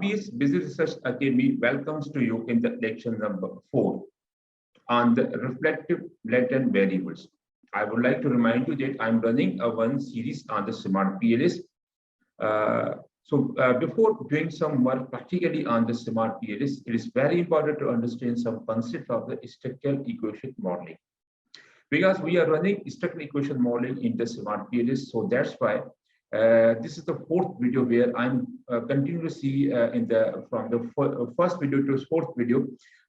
RPS Business Research Academy welcomes to you in the lecture number 4 on the reflective latent variables. I would like to remind you that I'm running a one series on the SMART PLS. Before doing some work practically on the SMART PLS, it is very important to understand some concept of the structural equation modeling. Because we are running structural equation modeling in the SMART PLS, so that's why this is the fourth video where I'm continuously from the first video to fourth video,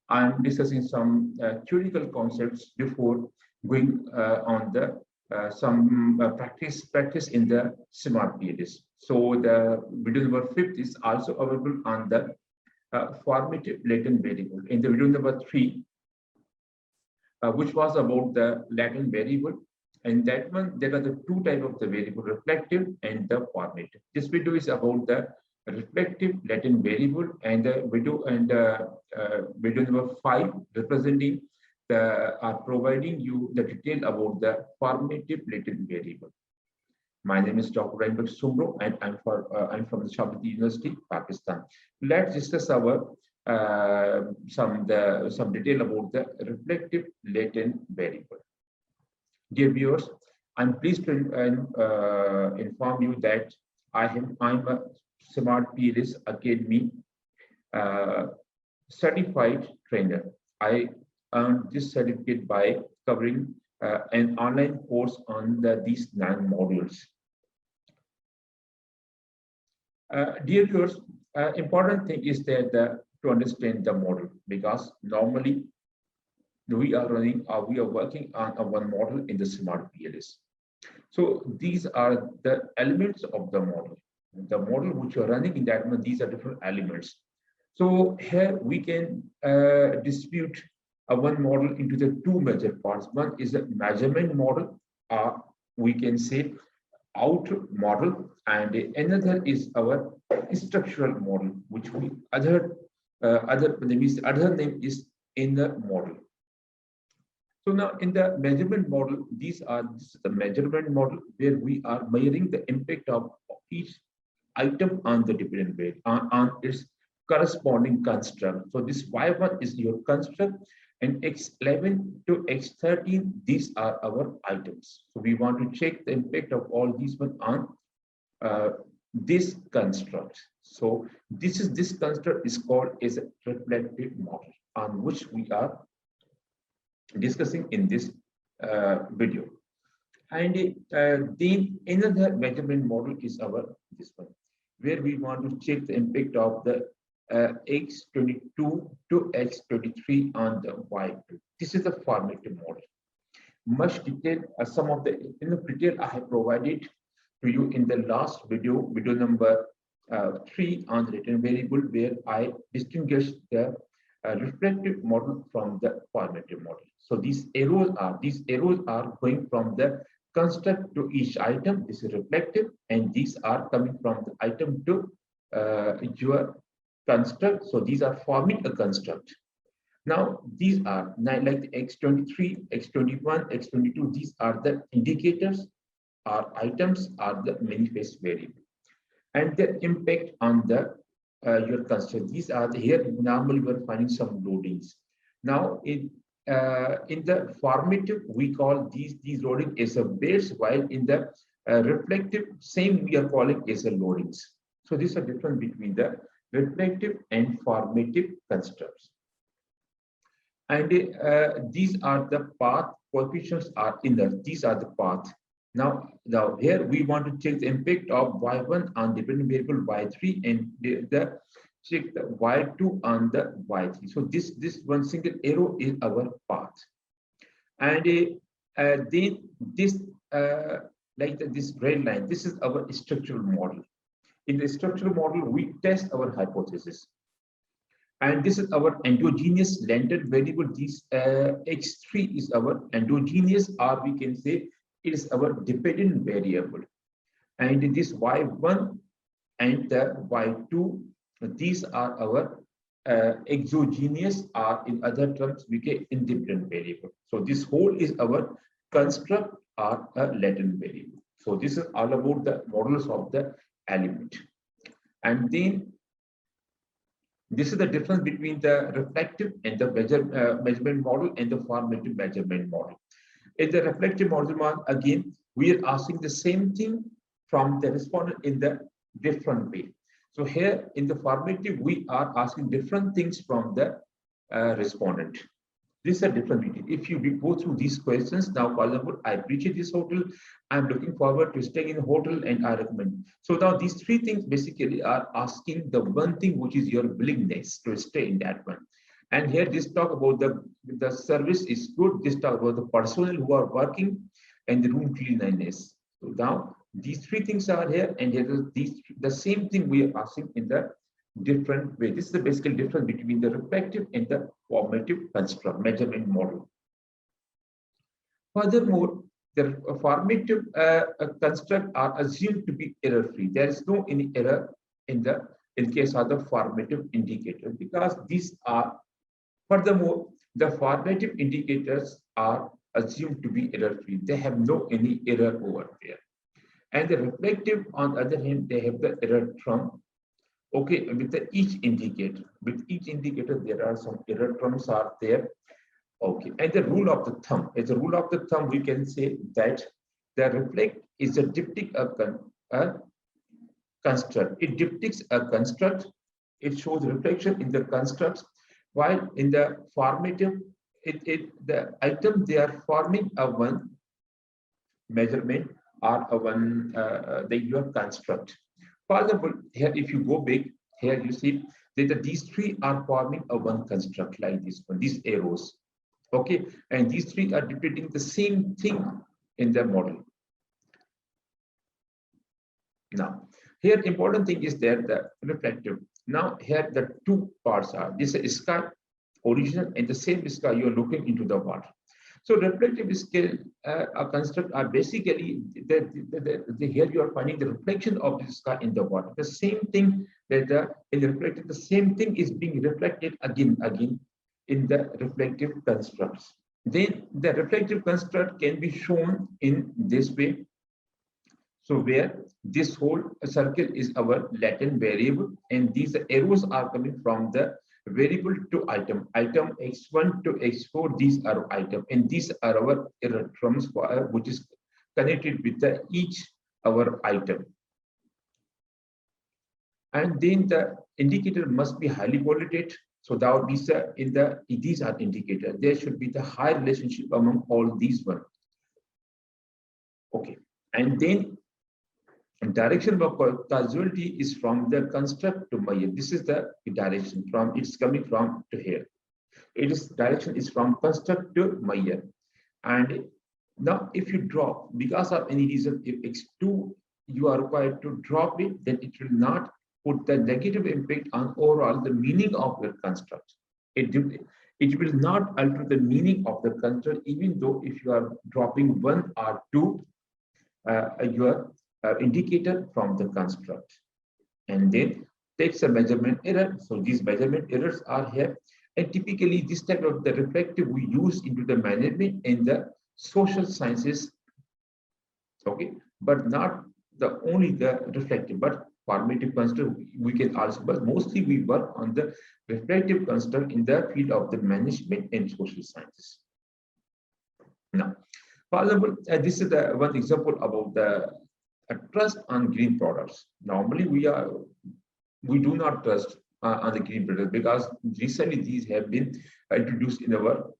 I'm discussing some theoretical concepts before going on the some practice in the SMART PLS. So the video number 5 is also available on the formative latent variable. In the video number 3, which was about the latent variable. And that one, there are the two types of the variable, reflective and the formative. This video is about the reflective latent variable, and the video video number 5 representing are providing you the detail about the formative latent variable. My name is Dr. Rainbek Sumro, and I'm from the Shabda University, Pakistan. Let's discuss our some detail about the reflective latent variable. Dear viewers, I'm pleased to inform you that I'm a SMART PLS Academy certified trainer. I earned this certificate by covering an online course on these 9 modules. Dear viewers, important thing is that to understand the model, because normally we are working on one model in the SMART PLS. So these are the elements of the model. The model which you're running in that one, these are different elements. So here we can dispute one model into the 2 major parts. One is a measurement model, we can say outer model, and another is our structural model, which we other name is inner model. So now in the measurement model, this is the measurement model where we are measuring the impact of each item on the dependent variable, on its corresponding construct. So this Y1 is your construct, and X11 to X13, these are our items. So we want to check the impact of all these one on this construct. So this construct is called as a reflective model, on which we are discussing in this video. And then another measurement model is this one, where we want to check the impact of the X22 to X23 on the Y2. This is the formative model. Much detail, some of the detail I have provided to you in the last video number 3 on the latent variable, where I distinguish the reflective model from the formative model. So these arrows are going from the construct to each item. This is reflective, and these are coming from the item to your construct. So these are forming a construct. Now these are like the X23, X21, X22. These are the indicators, or items, are the manifest variable, and the impact on the your construct. These are here normally we're finding some loadings. Now in the formative, we call these loading as a base, while in the reflective, same we are calling as a loadings. So these are different between the reflective and formative constructs. And these are the path coefficients are inner. These are the path. Now here we want to check the impact of Y1 on dependent variable Y3, and check the Y2 on the Y3. So this one single arrow is our path. And then this this red line, this is our structural model. In the structural model, we test our hypothesis. And this is our endogenous latent variable. This X3 is our endogenous, or we can say it is our dependent variable. And this Y1 and the Y2, these are our exogenous, or in other terms, we get independent variable. So this whole is our construct or a latent variable. So this is all about the models of the element. And then This is the difference between the reflective and the measurement model and the formative measurement model. In the reflective model, again, we are asking the same thing from the respondent in the different way. So here in the formative, we are asking different things from the respondent. This is a different meeting. If you go through these questions, now, for example, I appreciate this hotel. I'm looking forward to staying in a hotel and I recommend. So now these three things basically are asking the one thing, which is your willingness to stay in that one. And here this talk about the service is good. This talk about the personnel who are working and the room cleanliness. So now these three things are here, and here is the same thing we are asking in the different way. This is the basic difference between the reflective and the formative construct measurement model. Furthermore, the formative construct are assumed to be error-free. There is no any error in case of the formative indicator, because these are, furthermore, the formative indicators are assumed to be error-free. They have no any error over there. And the reflective, on the other hand, they have the error term. Okay, with each indicator, there are some error terms are there. Okay, and the rule of the thumb, as a rule of the thumb, we can say that the reflect is a diptych construct. It diptychs a construct. It shows reflection in the constructs, while in the formative, the item they are forming a one measurement or a one your construct. For example, here if you go big, here you see that these three are forming a one construct like this one, these arrows. Okay, and these three are depicting the same thing in the model. Now, here important thing is there the reflective. Now here the two parts are this is sky original and the same sky you are looking into the water. So reflective scale construct are basically here you are finding the reflection of the sky in the water. The same thing that in the reflective, the same thing is being reflected again in the reflective constructs. Then the reflective construct can be shown in this way. So where this whole circle is our latent variable, and these arrows are coming from the variable to item x1 to x4. These are item, and these are our error terms which is connected with each our item. And then the indicator must be highly correlated. So that these are indicators. There should be the high relationship among all these one. Okay, and then direction of causality is from the construct to Meyer. This is the direction from, it's coming from to here. It is direction is from construct to Meyer. And now if you drop, because of any reason, if x2 you are required to drop it, then it will not put the negative impact on overall the meaning of your construct. It will not alter the meaning of the construct, even though if you are dropping one or two your indicator from the construct, and then takes a measurement error. So these measurement errors are here, and typically this type of the reflective we use into the management in the social sciences. Okay, but not the only the reflective, but formative construct we can also, but mostly we work on the reflective construct in the field of the management and social sciences. Now, for example, this is the one example about the trust on green products. Normally, we do not trust on the green products because recently these have been introduced in our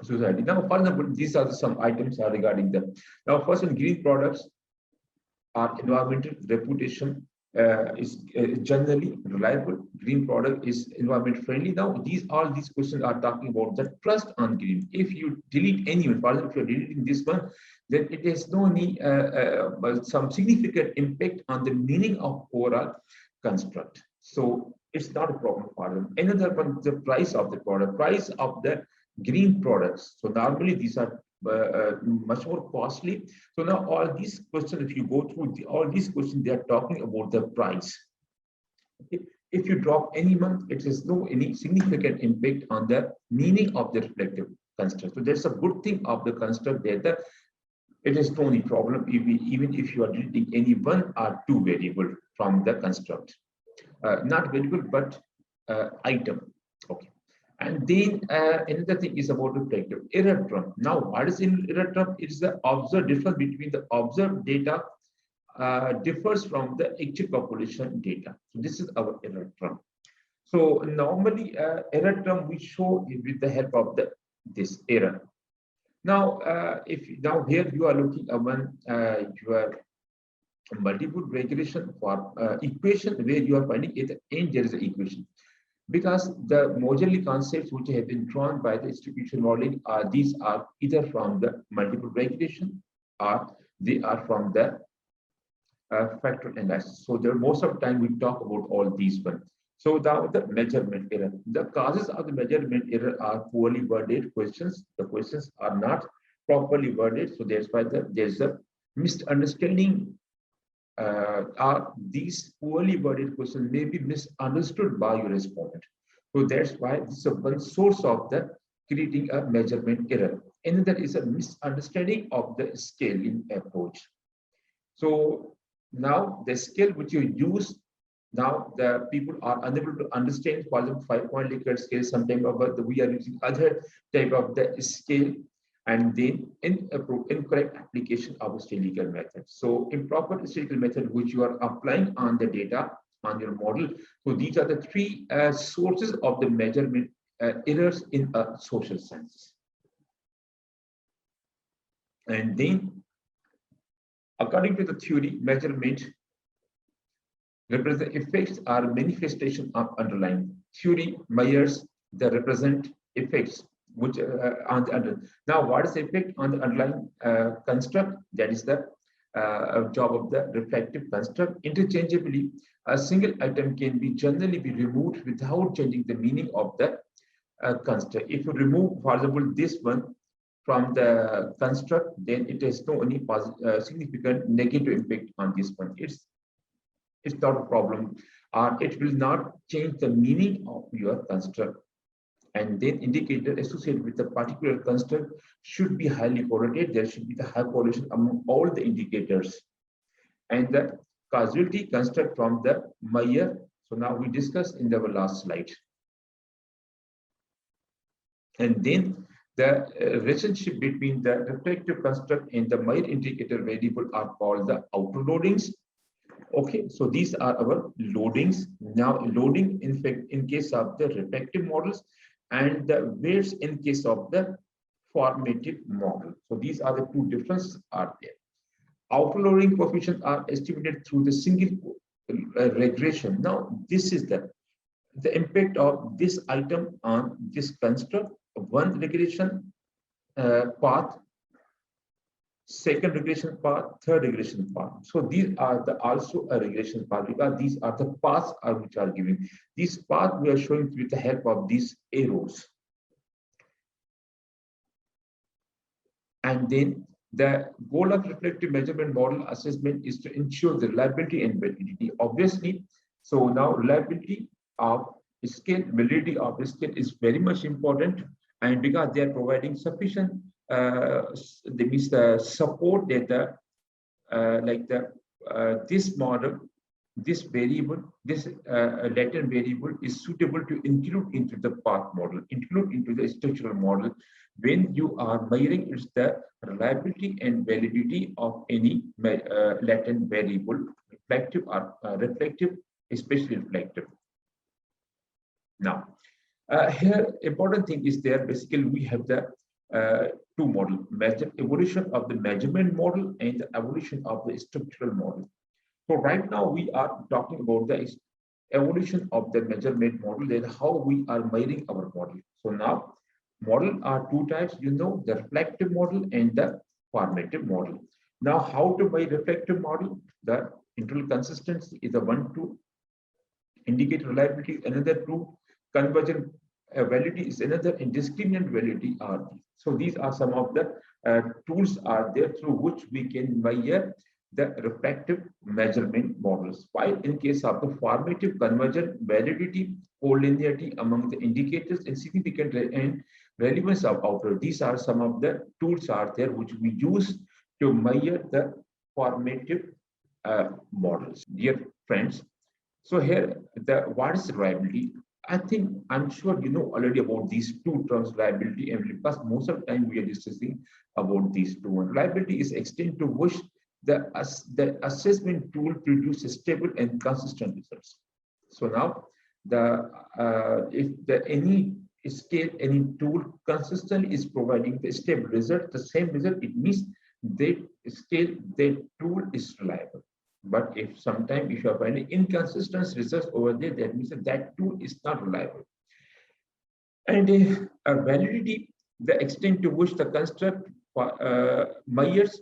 society. Now, for example, these are some items are regarding them. Now, first, in green products, our environmental reputation is generally reliable. Green product is environment friendly. Now, all these questions are talking about the trust on green. If you delete any one, for example, if you're deleting this one, then it has no any some significant impact on the meaning of overall construct. So it's not a problem for them. Another one, the price of the product, price of the green products. So normally these are much more costly. So now all these questions, if you go through all these questions, they are talking about the price. Okay. If you drop any month, it has no any significant impact on the meaning of the reflective construct. So that's a good thing of the construct there. It is no any problem even if you are deleting any one or two variable from the construct. Not variable, but item. Okay. And then another thing is about reflective error term. Now, what is in error term? It is the observed difference between the observed data differs from the actual population data. So this is our error term. So normally error term we show with the help of this error. Now, if now here you are looking at one your multiple regression for equation where you are finding at the end there is an equation, because the Moseley concepts which have been drawn by the distribution modeling are these are either from the multiple regression or they are from the factor analysis. So there most of the time we talk about all these ones. So now the measurement error. The causes of the measurement error are poorly worded questions. The questions are not properly worded. So that's why there's a misunderstanding. Are these poorly worded questions may be misunderstood by your respondent. So that's why this is one source of the creating a measurement error. And that is a misunderstanding of the scaling approach. So now the scale which you use, now the people are unable to understand, for example, 5-point Likert scale, sometimes we are using other type of the scale, and then incorrect application of a statistical method. So improper statistical method which you are applying on the data on your model. So these are the three sources of the measurement errors in social sciences. And then according to the theory, measurement represent effects are manifestation of underlying. Theory measures the represent effects which on the under. Now, what is the effect on the underlying construct? That is the job of the reflective construct. Interchangeably, a single item can be generally be removed without changing the meaning of the construct. If you remove, for example, this one from the construct, then it has no any significant negative impact on this one. It's not a problem, or it will not change the meaning of your construct. And then indicator associated with the particular construct should be highly correlated. There should be the high correlation among all the indicators. And the causality construct from the Meyer. So now we discussed in the last slide. And then the relationship between the reflective construct and the Meyer indicator variable are called the outer loadings. Okay, so these are our loadings. Now loading in fact in case of the reflective models and the weights in case of the formative model. So these are the two differences are there. Outer loading coefficients are estimated through the single regression. Now this is the impact of this item on this construct. One regression path, second regression path, third regression path. So these are the also a regression path because these are the paths which are given. These paths we are showing with the help of these arrows. And then the goal of reflective measurement model assessment is to ensure the reliability and validity. Obviously, so now reliability of scale, validity of the scale is very much important, and because they are providing sufficient the support data like this model, this variable, this latent variable is suitable to include into the path model, include into the structural model when you are measuring it's the reliability and validity of any latent variable, reflective or reflective, especially reflective. Now, here important thing is there. Basically, we have the two model, evolution of the measurement model and the evolution of the structural model. So right now we are talking about the evolution of the measurement model and how we are measuring our model. So now model are two types, you know, the reflective model and the formative model. Now how to measure reflective model? The internal consistency is the one to indicate reliability, another to convergent validity is another, and discriminant validity are these. So these are some of the tools are there through which we can measure the reflective measurement models. While in case of the formative, convergent validity, collinearity among the indicators and significant and relevance of outer, these are some of the tools are there which we use to measure the formative models. Dear friends, so here what is reliability? I think I'm sure you know already about these two terms, reliability and validity, because most of the time we are discussing about these two. Reliability is extent to which the assessment tool produces stable and consistent results. So now if any scale, any tool consistently is providing the stable result, the same result, it means that scale, that tool is reliable. But if sometimes if you are finding inconsistent results over there, that means that tool is not reliable. And validity, the extent to which the construct measures,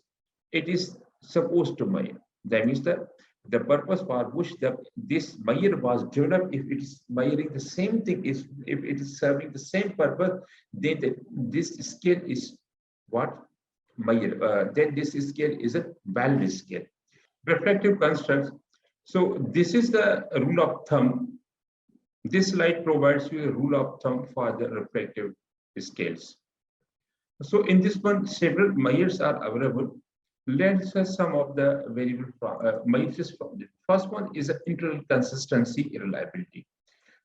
it is supposed to measure. That means the purpose for which this measure was developed, if it is measuring the same thing, if it is serving the same purpose, then this scale is what measure. Then this scale is a valid scale. Reflective constructs. So this is the rule of thumb. This slide provides you a rule of thumb for the reflective scales. So in this one, several measures are available. Let's see some of the variable measures from it. First one is internal consistency reliability.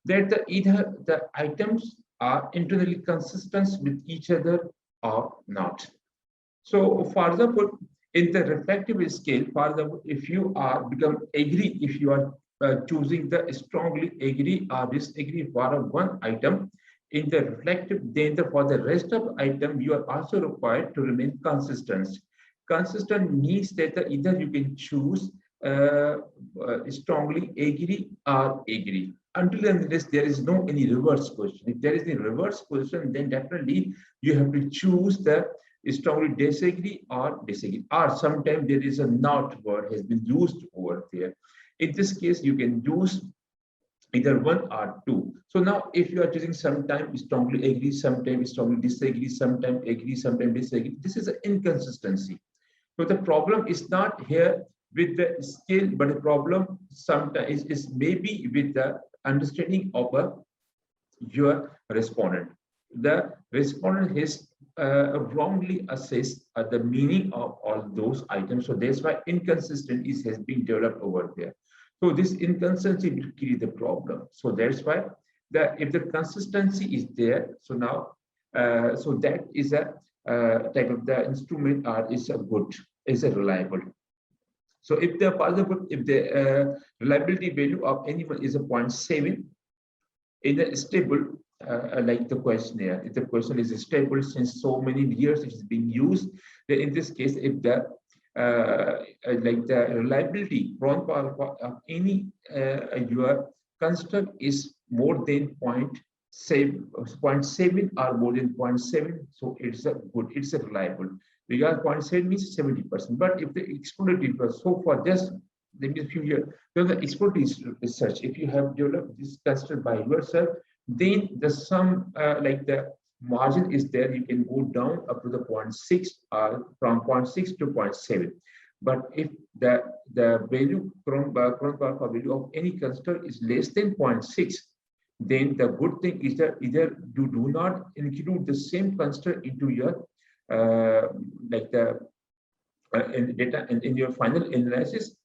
That either the items are internally consistent with each other or not. So for example, in the reflective scale, for example, if you are become agree, if you are choosing the strongly agree or disagree for one item in the reflective, then for the rest of the item, you are also required to remain consistent. Consistent means that either you can choose strongly agree or agree. Until unless there is no any reverse question. If there is a reverse question, then definitely you have to choose the strongly disagree or disagree. Or sometimes there is a not word has been used over there. In this case, you can use either one or two. So now if you are choosing sometimes strongly agree, sometimes strongly disagree, sometimes agree, sometimes disagree, this is an inconsistency. So the problem is not here with the scale, but the problem sometimes is maybe with the understanding of your respondent. The respondent has wrongly assessed the meaning of all those items. So that's why inconsistency has been developed over there. So this inconsistency will create the problem. So that's why if the consistency is there, so now so that is a type of the instrument is a good, is a reliable. So if the, for example, if the reliability value of anyone is a 0.7 in a stable, like the questionnaire, if the question is stable since so many years it is being used, then in this case, if the like the reliability of any your construct is more than 0.7 or more than 0.7, so it's a good, it's a reliable, because 0.7 means 70%. But if the exploratory, so for this, there means few years, so the exploratory research, if you have developed this construct by yourself, then the sum like the margin is there, you can go down up to the 0.6 from 0.6 to 0.7. But if the value Cronbach value of any construct is less than 0.6, then the good thing is that either you do not include the same construct into your like the in data and in your final analysis,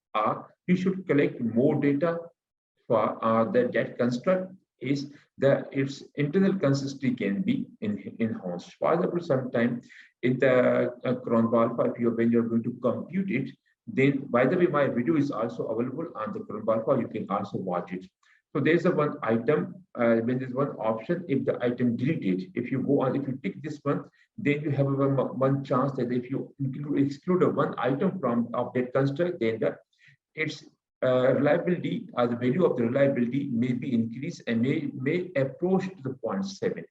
you should collect more data for that construct is its internal consistency can be enhanced. For example, sometime in the Cronbach, when you're going to compute it, then by the way, my video is also available on the Cronbach, you can also watch it. So there's a one item, when there's one option, if the item deleted, if you go on, if you tick this one, then you have one chance that if you exclude one item from of that construct, then its reliability or the value of the reliability may be increased and may approach to the 0.7.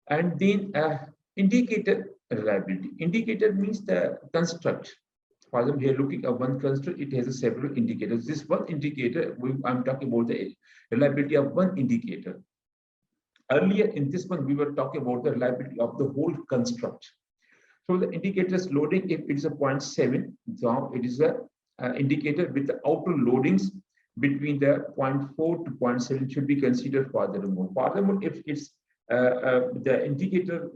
And then indicator reliability. Indicator means the construct. For example, here looking at one construct, it has several indicators. This one indicator, I'm talking about the reliability of one indicator. Earlier in this one, we were talking about the reliability of the whole construct. So the indicator's loading, if it's a 0.7, so it is a indicator with the outer loadings between the 0.4 to 0.7 should be considered for the remote. For example, if it's the indicator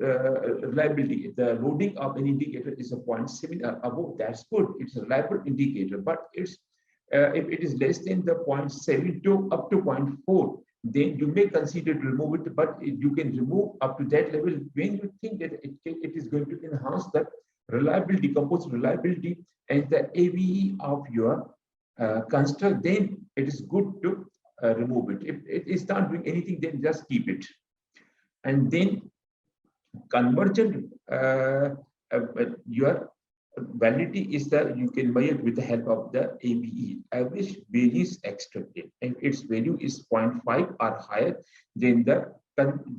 reliability, the loading of an indicator is a 0.7 above, that's good. It's a reliable indicator. But it's if it is less than the 0.7 to up to 0.4, then you may consider to remove it, but you can remove up to that level when you think that it is going to enhance the reliability, composite reliability, and the AVE of your construct. Then it is good to remove it. If it is not doing anything, then just keep it. And then convergent, your validity is that you can measure with the help of the AVE, average variance extracted. If its value is 0.5 or higher, then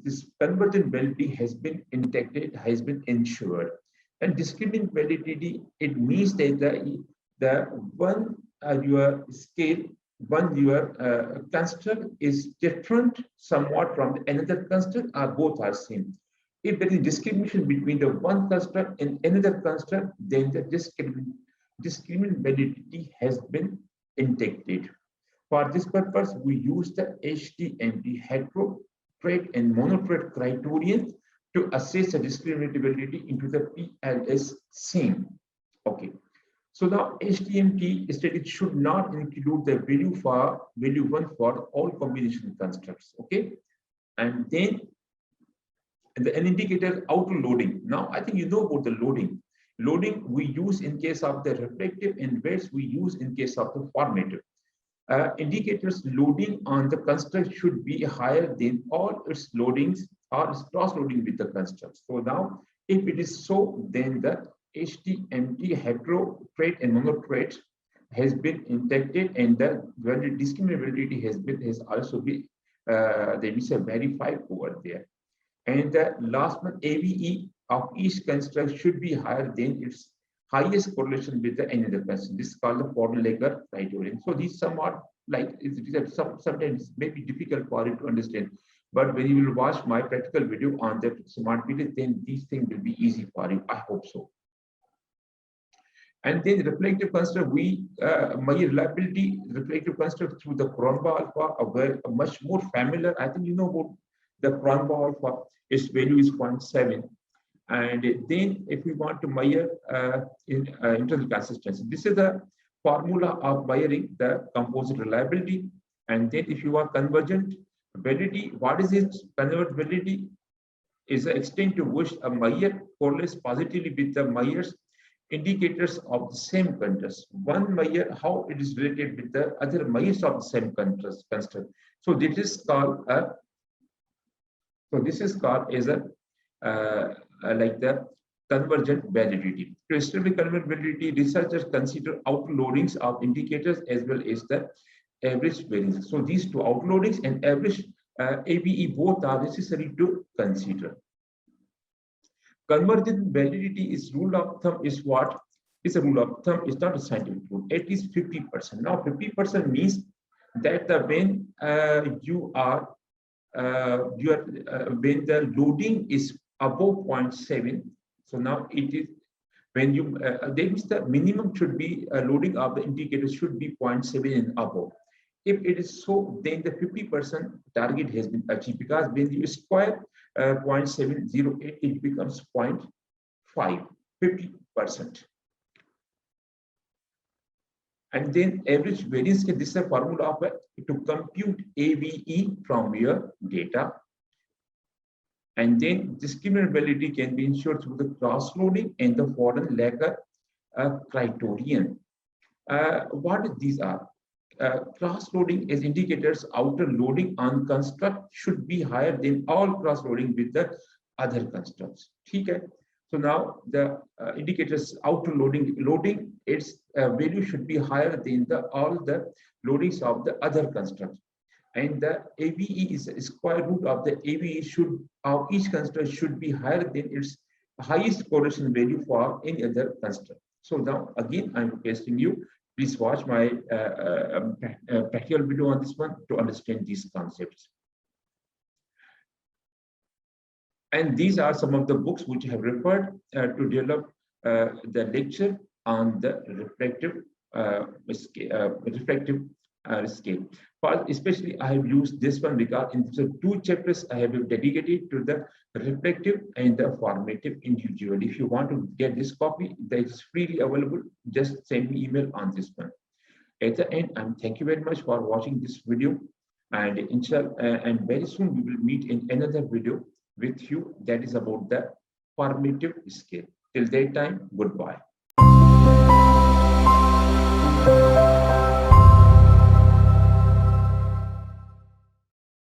this convergent validity has been detected, has been ensured. And discriminant validity, it means that the one your scale, one your construct is different somewhat from another construct, or both are same. If there is discrimination between the one construct and another construct, then the discriminant validity has been detected. For this purpose, we use the HTMT, heterotrait and monotrait criterion, to assess the discriminability into the PLS same. Okay. So now HTMT stated should not include the value 1 for all combination constructs. Okay. And then an indicator auto loading. Now I think you know about the loading. Loading we use in case of the reflective, and weights we use in case of the formative. Indicators loading on the construct should be higher than all its loadings or its cross loading with the construct. So now if it is so, then the HTMT, heterotrait and monotrait has been detected, and the discriminability has also been verified over there. And the last one, AVE of each construct should be higher than its highest correlation with the another construct. This is called the Porter-Lager criterion. So these somewhat like sometimes may be difficult for you to understand, but when you will watch my practical video on the smart meter, then these things will be easy for you. I hope so. And then reflective construct, we measure reliability reflective construct through the Cronbach alpha, a much more familiar. I think you know about the Cronbach alpha. Its value is 0.7. And then if we want to measure internal consistency, this is the formula of measuring the composite reliability. And then if you want convergent validity, what is it? Convergent validity is the extent to which a measure correlates positively with the measures indicators of the same contrast. One measure, how it is related with the other measures of the same construct. So this is called a like the convergent validity. To establish convergent validity, researchers consider outloadings of indicators as well as the average variance. So these two, outloadings and average AVE, both are necessary to consider. Convergent validity is rule of thumb is what? Is a rule of thumb, is not a scientific rule. At least 50%. Now 50% means that when when the loading is above 0.7, so now it is when you that means the minimum should be loading of the indicator should be 0.7 and above. If it is so, then the 50% target has been achieved, because when you square 0.708, it becomes 0.5, 50%. And then average variance, this is a formula of to compute AVE from your data. And then discriminant validity can be ensured through the cross-loading and the Porter-Lager criterion. What these are? Cross-loading as indicators, outer loading on construct should be higher than all cross-loading with the other constructs. Okay. So now the indicators outer loading, its value should be higher than all the loadings of the other constructs. And the AVE is a square root of the AVE of each construct should be higher than its highest correlation value for any other construct. So now again, I'm requesting you, please watch my practical video on this one to understand these concepts. And these are some of the books which I have referred to develop the lecture on the reflective scale. Especially, I have used this one because in the 2 chapters I have dedicated to the reflective and the formative individual. If you want to get this copy, that is freely available. Just send me email on this one. At the end, thank you very much for watching this video. and very soon we will meet in another video with you that is about the formative scale. Till that time, goodbye.